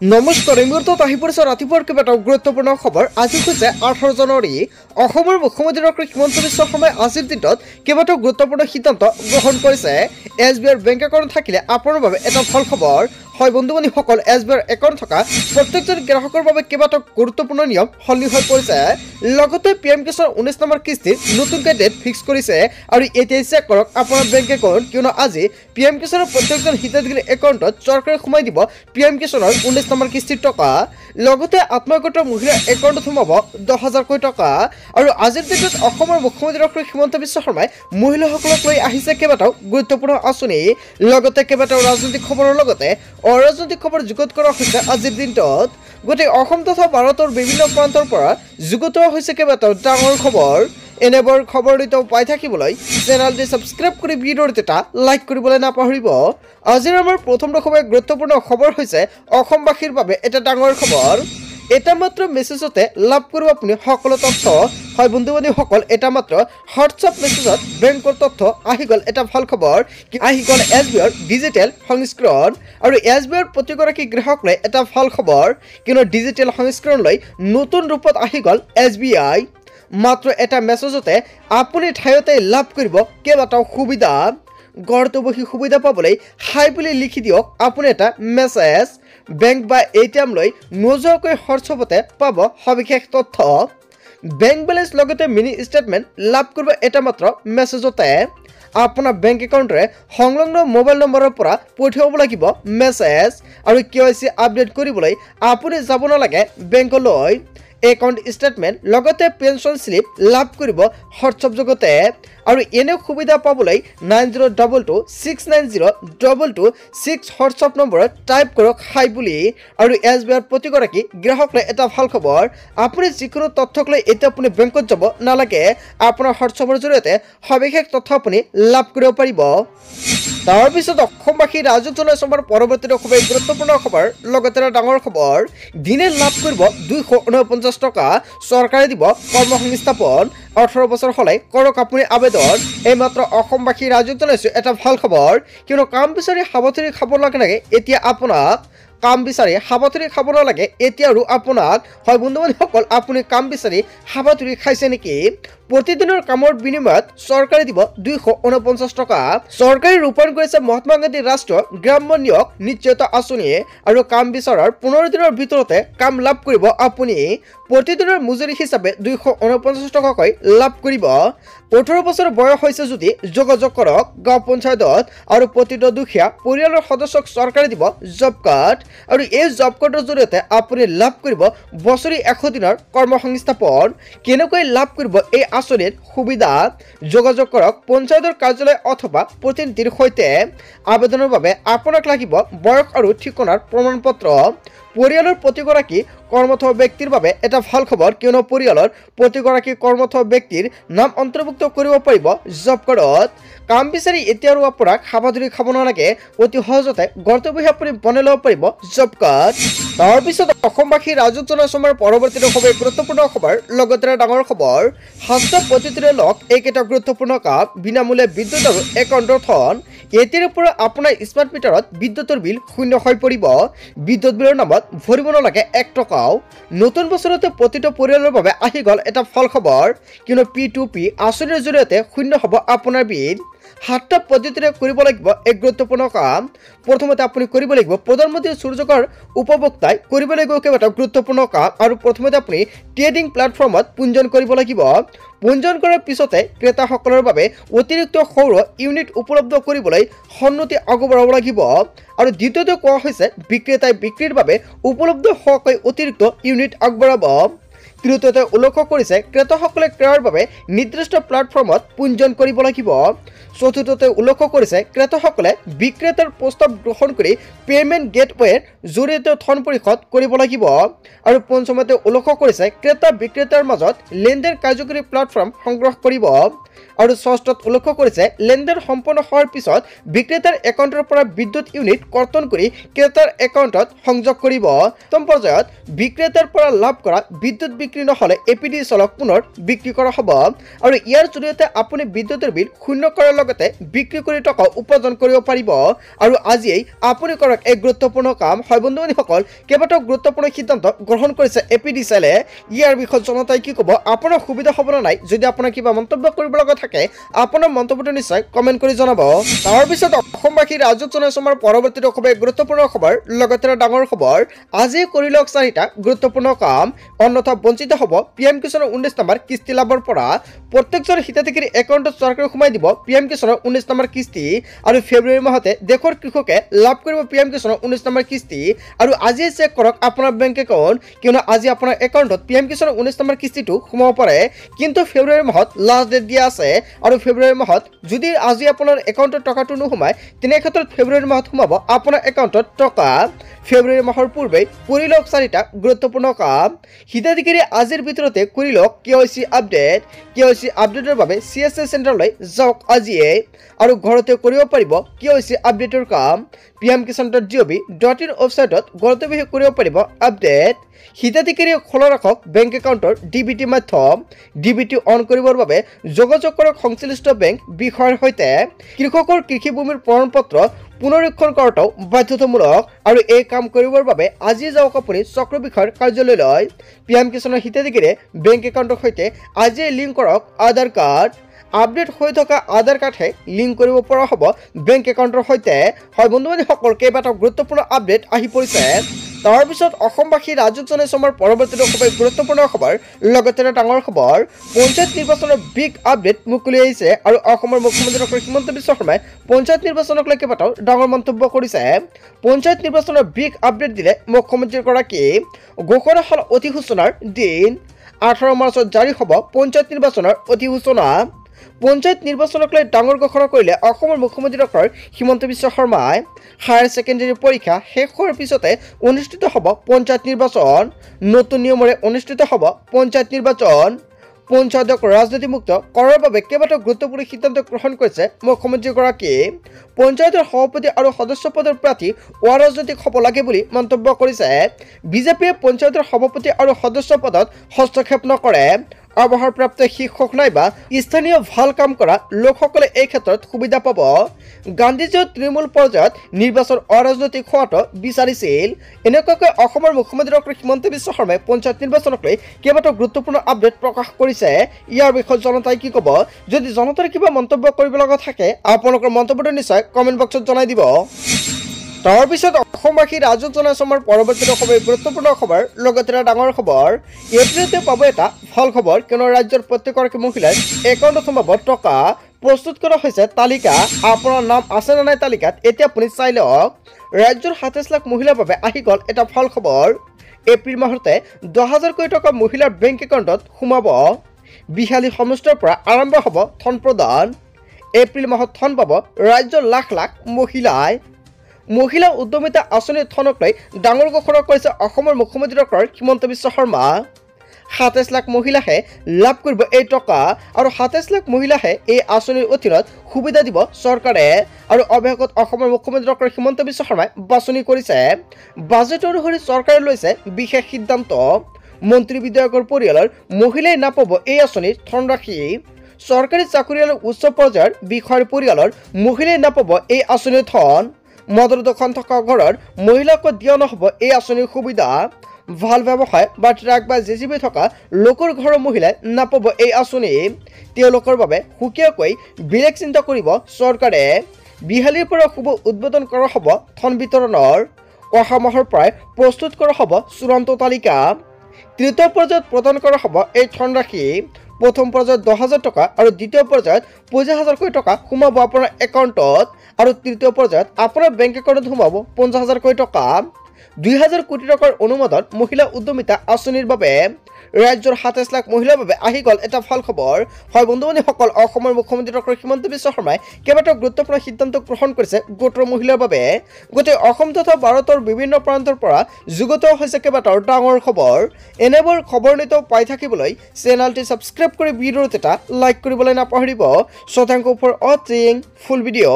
নমস্কাৰ এই মুহূৰ্তত আহি পৰিছে ৰাতিপুৱাৰ কেইবাটাও গুৰুত্বপূৰ্ণ খবৰ। আজি হৈছে 18 জানুৱাৰী। অসমৰ মুখ্যমন্ত্ৰী ডক্টৰ হিমন্ত বিশ্ব শৰ্মাই আজিৰ দিনটোত কেইবাটাও গুৰুত্বপূৰ্ণ সিদ্ধান্ত গ্ৰহণ কৰিছে। SBIৰ বেংক একাউণ্ট থাকিলে আপোনাৰ বাবে এটা ভাল খবৰ। হয় বন্ধু-বান্ধৱীসকল, SBIৰ একাউণ্ট থকা প্ৰত্যেকজন গ্ৰাহকৰ বাবে কেইবাটাও গুৰুত্বপূৰ্ণ নিয়ম সলনি হৈ পৰিছে। লগতে PM কিষাণ 19 নম্বৰ কিস্তিৰ নতুনকৈ ডেট ফিক্স কৰিছে। আৰু এতিয়া চেক কৰক আপোনাৰ বেংক একাউণ্ট, কিয়নো আজি PM কিষাণৰ প্ৰত্যেকজন হিতাধিকাৰীৰ একাউণ্টত চৰকাৰে সোমাই দিব PM কিষাণৰ 19 নম্বৰ কিস্তিৰ টকা। লগতে আত্মসহায়ক মহিলাৰ একাউণ্টত সোমাব 10,000কৈ টকা। আৰু আজিৰ দিনটোত অসমৰ মুখ্যমন্ত্ৰী ডক্টৰ হিমন্ত বিশ্ব শৰ্মাই মহিলাসকলক লৈ আহিছে কেইবাটাও গুৰুত্বপূৰ্ণ আঁচনি। লগতে কেইবাটাও ৰাজনৈতিক খবৰৰ লগতে অৰাজনৈতিক খবৰ যুগুত কৰা হৈছে আজিৰ দিনটোত। গোটেই অসম তথা ভাৰতৰ বিভিন্ন প্ৰান্তৰ পৰা যুগুত হৈছে কেইবাটাও ডাঙৰ খবৰ। এনেবোৰ খবৰ নিতৌ পাই থাকিবলৈ চেনেলটি ছাবস্ক্ৰাইব কৰি ভিডিঅ'টো এটা লাইক কৰিবলৈ নাপাহৰিব। আজিৰ আমাৰ প্ৰথম গুৰুত্বপূৰ্ণ খবৰ হৈছে অসমবাসীৰ বাবে এটা ডাঙৰ খবৰ। এটা মাত্ৰ মেছেজতে লাভ কৰিব আপুনি সকলো তথ্য। হয় বন্ধু-বান্ধৱীসকল, এটা মাত্ৰ হোৱাটছআপ মেছেজত বেংকৰ তথ্য আহি গ'ল। এটা ভাল খবৰ, আহি গ'ল SBIৰ ডিজিটেল সংস্কৰণ। আৰু SBIৰ প্ৰতিগৰাকী গ্ৰাহকলৈ এটা ভাল খবৰ, কিয়নো ডিজিটেল সংস্কৰণলৈ নতুন ৰূপত আহি গ'ল SBI। মাত্ৰ এটা মেছেজতে আপুনি ঠাইতে লাভ কৰিব কেইবাটাও সুবিধা। ঘৰতো বহি সুবিধা পাবলৈ হাই বুলি লিখি দিয়ক আপুনি এটা মেছেজ। বেংক বা ATM লৈ নোযোৱাকৈ হোৱাটছআপতে পাব সবিশেষ তথ্য। বেংক বেলেঞ্চ লগতে মিনি ষ্টেটমেণ্ট লাভ কৰিব এটা মাত্ৰ মেছেজতে। আপোনাৰ বেংক একাউণ্টৰে সংলগ্ন মোবাইল নম্বৰৰ পৰা পঠিয়াব লাগিব মেছেজ। আৰু KYC আপডেট কৰিবলৈ আপুনি যাব নালাগে বেংকলৈ। একাউণ্ট ষ্টেটমেণ্ট লগতে পেঞ্চন স্লিপ লাভ কৰিব হোৱাটছআপ জগতে। আৰু এনে সুবিধা পাবলৈ 9022690226 হোৱাটছআপ নম্বৰত টাইপ কৰক হাই বুলি। আৰু SBIৰ প্ৰতিগৰাকী গ্ৰাহকলৈ এটা ভাল খবৰ, আপুনি যিকোনো তথ্যক লৈ এতিয়া আপুনি বেংকত যাব নালাগে। আপোনাৰ হোৱাটছআপৰ জৰিয়তে সবিশেষ তথ্য আপুনি লাভ কৰিব পাৰিব। তাৰপিছত অসমবাসী ৰাজুক জনাইছে আমাৰ পৰৱৰ্তী খুবেই গুৰুত্বপূৰ্ণ খবৰ। লগতে এটা ডাঙৰ খবৰ, দিনে লাভ কৰিব 249 টকা, চৰকাৰে দিব কৰ্মসংস্থাপন। 18 বছৰ হ'লে কৰক আপুনি আবেদন। এইমাত্ৰ অসমবাসী ৰাজুক জনাইছো এটা ভাল খবৰ, কিয়নো কাম বিচাৰি সাৱধানী খাব লাগে এতিয়া আপোনাক। কাম বিচাৰি সাৱধানী খাব নালাগে এতিয়া আৰু আপোনাক। হয় বন্ধু-বান্ধৱীসকল, আপুনি কাম বিচাৰি সাৱধানী খাইছে নেকি? প্ৰতিদিনৰ কামৰ বিনিময়ত চৰকাৰে দিব 249 টকা। চৰকাৰে ৰূপায়ণ কৰিছে মহাত্মা গান্ধী ৰাষ্ট্ৰীয় গ্ৰাম্য নিয়োগ নিশ্চয়তা আঁচনি। আৰু কাম বিচৰাৰ 15 দিনৰ ভিতৰতে কাম লাভ কৰিব আপুনি। প্ৰতিদিনৰ মজুৰি হিচাপে 249 টকাকৈ লাভ কৰিব। 18 বছৰ বয়স হৈছে যদি যোগাযোগ কৰক গাঁও পঞ্চায়তত। আৰু প্ৰতিটো দুখীয়া পৰিয়ালৰ সদস্যক চৰকাৰে দিব জব কাৰ্ড। আৰু এই জব কাৰ্ডৰ জৰিয়তে আপুনি লাভ কৰিব বছৰি 100 দিনৰ কৰ্মসংস্থাপন। কেনেকৈ লাভ কৰিব এই আঁচনিৰ সুবিধা? যোগাযোগ কৰক পঞ্চায়তৰ কাৰ্যালয় অথবা প্ৰতিনিধিৰ সৈতে। আবেদনৰ বাবে আপোনাক লাগিব বয়স আৰু ঠিকনাৰ প্ৰমাণপত্ৰ। পৰিয়ালৰ প্ৰতিগৰাকী কৰ্মঠ ব্যক্তিৰ বাবে এটা ভাল খবৰ, কিয়নো পৰিয়ালৰ প্ৰতিগৰাকী কৰ্মঠ ব্যক্তিৰ নাম অন্তৰ্ভুক্ত কৰিব পাৰিব জব কাৰ্ডত। কাম বিচাৰি এতিয়া আৰু আপোনাক সাৱধানী খাব নালাগে, অতি সহজতে ঘৰতে বহি আপুনি বনাই ল'ব পাৰিব জব কাৰ্ড। তাৰপিছত অসমবাসী ৰাজুক জনাইছে আমাৰ পৰৱৰ্তী খুবেই গুৰুত্বপূৰ্ণ খবৰ। লগতে ডাঙৰ খবৰ, সাতটা পদ্ধতিৰে লওক এইকেইটা গুৰুত্বপূৰ্ণ কাম। বিনামূলীয়া বিদ্যুৎ আৰু একাউণ্টৰ ধন। এতিয়াৰ পৰা আপোনাৰ স্মাৰ্ট মিটাৰত বিদ্যুতৰ বিল শূন্য হৈ পৰিব। বিদ্যুৎ বিলৰ নামত ভৰিব নালাগে 1 টকাও। নতুন বছৰতে প্ৰতিটো পৰিয়ালৰ বাবে আহি গ'ল এটা ভাল খবৰ, কিয়নো P2P আঁচনিৰ জৰিয়তে শূন্য হ'ব আপোনাৰ বিল। 7টা পদ্ধতিৰে কৰিব লাগিব এক গুৰুত্বপূৰ্ণ কাম। প্ৰথমতে আপুনি কৰিব লাগিব প্ৰধানমন্ত্ৰী সূৰ্যঘৰ উপভোক্তাই কৰিব লাগিব কেইবাটাও গুৰুত্বপূৰ্ণ কাম। আৰু প্ৰথমতে আপুনি ট্ৰেডিং প্লেটফৰ্মত পঞ্জীয়ন কৰিব লাগিব। পঞ্জীয়ন কৰাৰ পিছতে ক্ৰেতাসকলৰ বাবে অতিৰিক্ত সৌৰ ইউনিট উপলব্ধ কৰিবলৈ সন্মতি আগবঢ়াব লাগিব। আৰু দ্বিতীয়তে কোৱা হৈছে বিক্ৰেতাই বিক্ৰীৰ বাবে উপলব্ধ হোৱাকৈ অতিৰিক্ত ইউনিট আগবঢ়াব। তৃতীয়তে উল্লেখ কৰিছে ক্ৰেতাসকলে ক্ৰয়ৰ বাবে নিৰ্দিষ্ট প্লেটফৰ্মত পঞ্জীয়ন কৰিব লাগিব। চতুৰ্থতে উল্লেখ কৰিছে ক্ৰেতাসকলে বিক্ৰেতাৰ প্ৰস্তাৱ গ্ৰহণ কৰি পেমেণ্ট গেটৱেৰ জৰিয়তে ধন পৰিশোধ কৰিব লাগিব। আৰু পঞ্চমতে উল্লেখ কৰিছে ক্ৰেতা বিক্ৰেতাৰ মাজত লেনদেন কাৰ্যকৰী প্লেটফৰ্ম সংগ্ৰহ কৰিব। আৰু ষষ্ঠত উল্লেখ কৰিছে লেনদেন সম্পন্ন হোৱাৰ পিছত বিক্ৰেতাৰ একাউণ্টৰ পৰা বিদ্যুৎ ইউনিট কৰ্তন কৰি ক্ৰেতাৰ একাউণ্টত সংযোগ কৰিব। প্ৰথম পৰ্যায়ত বিক্ৰেতাৰ পৰা লাভ কৰা বিদ্যুৎ বিক্ৰী বিক্ৰী নহ'লে এপিডি চাউলক পুনৰ বিক্ৰী কৰা হ'ব আৰু ইয়াৰ জৰিয়তে আপুনি বিদ্যুতৰ বিল শূন্য কৰাৰ লগতে বিক্ৰী কৰি টকা উপাৰ্জন কৰিব পাৰিব আৰু আজিয়েই আপুনি কৰক এক গুৰুত্বপূৰ্ণ কাম হয় বন্ধু বান্ধৱীসকল কেইবাটাও গুৰুত্বপূৰ্ণ সিদ্ধান্ত গ্ৰহণ কৰিছে এপিডি চাইলে ইয়াৰ বিষয়ে জনতাই কি ক'ব আপোনাৰ সুবিধা হ'ব নে নাই যদি আপোনাৰ কিবা মন্তব্য কৰিব লগা থাকে আপোনাৰ মন্তব্যটো নিশ্চয় কমেণ্ট কৰি জনাব তাৰ পিছত অসমবাসী ৰাজক জনাইছো আমাৰ পৰৱৰ্তী খুব গুৰুত্বপূৰ্ণ খবৰ লগতে ডাঙৰ খবৰ আজি কৰি লওক 4টা গুৰুত্বপূৰ্ণ কাম অন্যথা বঞ্চিত হ'ব পিএম কিষাণৰ 19 নম্বৰ কিস্তি লাভৰ পৰা প্ৰত্যেকজন হিতাধিকাৰী একাউণ্টত চৰকাৰে সোমাই দিব পিএম কিষাণৰ 19 নম্বৰ কিস্তি আৰু ফেব্ৰুৱাৰী মাহতে দেশৰ কৃষকে লাভ কৰিব পিএম কিষাণৰ 19 নম্বৰ কিস্তি আৰু আজি চেক কৰক আপোনাৰ বেংক একাউণ্ট কিয়নো আজি আপোনাৰ একাউণ্টত পিএম কিষাণৰ 19 নম্বৰ কিস্তিটো সোমাব পাৰে কিন্তু ফেব্ৰুৱাৰী মাহত লাষ্ট ডেট দিয়া আছে আৰু ফেব্ৰুৱাৰী মাহত যদি আজি আপোনাৰ একাউণ্টত টকাটো নোসোমায় তেনে ক্ষেত্ৰত ফেব্ৰুৱাৰী মাহত সোমাব আপোনাৰ একাউণ্টত টকা ফেব্ৰুৱাৰী মাহৰ পূৰ্বে কৰি লওক 4টা গুৰুত্বপূৰ্ণ কাম হিতাধিকাৰী আজিৰ ভিতৰতে কৰি লওক কেৱাইচি আপডেটৰ বাবে চিএছচি চেণ্টাৰলৈ যাওক আজিয়ে আৰু ঘৰতে কৰিব পাৰিব কেৱাইচি আপডেটৰ কাম pmkisan.gov.in ৱেবছাইটত ঘৰতে বহি কৰিব পাৰিব আপডেট হিতাধিকাৰীয়ে খোলা ৰাখক বেংক একাউণ্টৰ ডিবিটি মাধ্যম ডিবিটি অন কৰিবৰ বাবে যোগাযোগ কৰক সংশ্লিষ্ট বেংক বিষয়ৰ সৈতে কৃষকৰ কৃষিভূমিৰ প্ৰমাণপত্ৰ পুনৰীক্ষণ কৰাটো বাধ্যতামূলক আৰু এই কাম কৰিবৰ বাবে আজি যাওক আপুনি চক্ৰ বিষয়ৰ কাৰ্যালয়লৈ পিএম কিষাণৰ হিতাধিকাৰীয়ে বেংক একাউণ্টৰ সৈতে আজি লিংক কৰক আধাৰ কাৰ্ড আপডেট হৈ থকা আধাৰ কাৰ্ডহে লিংক কৰিব পৰা হ'ব বেংক একাউণ্টৰ সৈতে হয় বন্ধু বান্ধৱীসকল কেইবাটাও গুৰুত্বপূৰ্ণ আপডেট আহি পৰিছে তাৰ পিছত অসমবাসী ৰাজক জনাইছো আমাৰ পৰৱৰ্তী খুব গুৰুত্বপূৰ্ণ খবৰ লগতে ডাঙৰ খবৰ পঞ্চায়ত নিৰ্বাচনৰ বিগ আপডেট মুকলি আহিছে আৰু অসমৰ মুখ্যমন্ত্ৰী ডক্টৰ হিমন্ত বিশ্ব শৰ্মাই পঞ্চায়ত নিৰ্বাচনক লৈ কেইবাটাও ডাঙৰ মন্তব্য কৰিছে পঞ্চায়ত নিৰ্বাচনৰ বিগ আপডেট দিলে মুখ্যমন্ত্ৰীগৰাকী ঘোষণা হ'ল অধিসূচনাৰ দিন 18 মাৰ্চত জাৰি হ'ব পঞ্চায়ত নিৰ্বাচনৰ অধিসূচনা পঞ্চায়ত নিৰ্বাচনক লৈ ডাঙৰ ঘোষণা কৰিলে অসমৰ মুখ্যমন্ত্ৰী ডক্টৰ হিমন্ত বিশ্ব শৰ্মাই হায়াৰ ছেকেণ্ডাৰী পৰীক্ষা শেষ হোৱাৰ পিছতে অনুষ্ঠিত হ'ব পঞ্চায়ত নিৰ্বাচন নতুন নিয়মেৰে অনুষ্ঠিত হ'ব পঞ্চায়ত নিৰ্বাচন পঞ্চায়তক ৰাজনীতিমুক্ত কৰাৰ বাবে কেইবাটাও গুৰুত্বপূৰ্ণ সিদ্ধান্ত গ্ৰহণ কৰিছে মুখ্যমন্ত্ৰীগৰাকীয়ে পঞ্চায়তৰ সভাপতি আৰু সদস্য পদৰ প্ৰাৰ্থী অৰাজনৈতিক হ'ব লাগে বুলি মন্তব্য কৰিছে বিজেপিয়ে পঞ্চায়তৰ সভাপতি আৰু সদস্য পদত হস্তক্ষেপ নকৰে অৱসৰপ্ৰাপ্ত শিক্ষক নাইবা স্থানীয় ভাল কাম কৰা লোকসকলে এই ক্ষেত্ৰত সুবিধা পাব গান্ধীজীয়ে তৃণমূল পৰ্যায়ত নিৰ্বাচন অৰাজনৈতিক হোৱাটো বিচাৰিছিল এনেকুৱাকৈ অসমৰ মুখ্যমন্ত্ৰী ডক্টৰ হিমন্ত বিশ্ব শৰ্মাই পঞ্চায়ত নিৰ্বাচনক লৈ কেইবাটাও গুৰুত্বপূৰ্ণ আপডেট প্ৰকাশ কৰিছে ইয়াৰ বিষয়ে জনতাই কি ক'ব যদি জনতাৰ কিবা মন্তব্য কৰিব লগা থাকে আপোনালোকৰ মন্তব্যটো নিশ্চয় কমেণ্ট বক্সত জনাই দিব তাৰ পিছত অসমবাসী ৰাজক জনাইছো আমাৰ পৰৱৰ্তী খুব গুৰুত্বপূৰ্ণ খবৰ লগতে ডাঙৰ খবৰ এপ্ৰিলতে পাব এটা ভাল খবৰ কিয়নো ৰাজ্যৰ প্ৰত্যেকগৰাকী মহিলাৰ একাউণ্টত সোমাব টকা প্ৰস্তুত কৰা হৈছে তালিকা আপোনাৰ নাম আছে নে নাই তালিকাত এতিয়া আপুনি চাই লওক ৰাজ্যৰ 27 লাখ মহিলাৰ বাবে আহি গ'ল এটা ভাল খবৰ এপ্ৰিল মাহতে 10,000 কোটি টকা মহিলাৰ বেংক একাউণ্টত সোমাব বিহালী সমষ্টিৰ পৰা আৰম্ভ হ'ব ধন প্ৰদান এপ্ৰিল মাহত ধন পাব ৰাজ্যৰ লাখ লাখ মহিলা উদ্যমিতা আঁচনিৰ ধনক লৈ ডাঙৰ ঘোষণা কৰিছে অসমৰ মুখ্যমন্ত্ৰী ডক্টৰ হিমন্ত বিশ্ব শৰ্মা 27 লাখ মহিলাহে লাভ কৰিব এই টকা আৰু 27 লাখ মহিলাহে এই আঁচনিৰ অধীনত সুবিধা দিব চৰকাৰে আৰু অৱশেষত অসমৰ মুখ্যমন্ত্ৰী ডক্টৰ হিমন্ত বিশ্ব শৰ্মাই বাছনি কৰিছে বাজেট অনুসৰি চৰকাৰে লৈছে বিশেষ সিদ্ধান্ত মন্ত্ৰী বিধায়কৰ পৰিয়ালৰ মহিলাই নাপাব এই আঁচনিৰ ধনৰাশি চৰকাৰী চাকৰিয়ালৰ উচ্চ পৰ্যায়ৰ বিষয়ৰ পৰিয়ালৰ মহিলাই নাপাব এই আঁচনিৰ ধন মদৰ দোকান থকা ঘৰৰ মহিলাকো দিয়া নহ'ব এই আঁচনিৰ সুবিধা ভাল ব্যৱসায় বা ট্ৰাক বা জেচিবি থকা লোকৰ ঘৰৰ মহিলাই নাপাব এই আঁচনি তেওঁলোকৰ বাবে সুকীয়াকৈ বেলেগ চিন্তা কৰিব চৰকাৰে বিহালীৰ পৰা শুভ উদ্বোধন কৰা হ'ব ধন বিতৰণৰ অহা মাহৰ পৰাই প্ৰস্তুত কৰা হ'ব চূড়ান্ত তালিকা তৃতীয় পৰ্যায়ত প্ৰদান কৰা হ'ব এই ধনৰাশি প্ৰথম পৰ্যায়ত 10,000 টকা আৰু দ্বিতীয় পৰ্যায়ত 50,000 কোটি টকা সোমাব আপোনাৰ একাউণ্টত আৰু তৃতীয় পৰ্যায়ত আপোনাৰ বেংক একাউণ্টত সোমাব 50,000 কোটি টকা 2,000 কোটি টকাৰ অনুমোদন মহিলা উদ্যমিতা আঁচনিৰ বাবে ৰাজ্যৰ 27 লাখ মহিলাৰ বাবে আহি গ'ল এটা ভাল খবৰ হয় বন্ধু বান্ধৱীসকল অসমৰ মুখ্যমন্ত্ৰী ডক্টৰ হিমন্ত বিশ্ব শৰ্মাই কেইবাটাও গুৰুত্বপূৰ্ণ সিদ্ধান্ত গ্ৰহণ কৰিছে গোটৰ মহিলাৰ বাবে গোটেই অসম তথা ভাৰতৰ বিভিন্ন প্ৰান্তৰ পৰা যুগত হৈছে কেইবাটাও ডাঙৰ খবৰ এনেবোৰ খবৰ নিতৌ পাই থাকিবলৈ চেনেলটি ছাবস্ক্ৰাইব কৰি ভিডিঅ'ত এটা লাইক কৰিবলৈ নাপাহৰিব so thank you for watching full video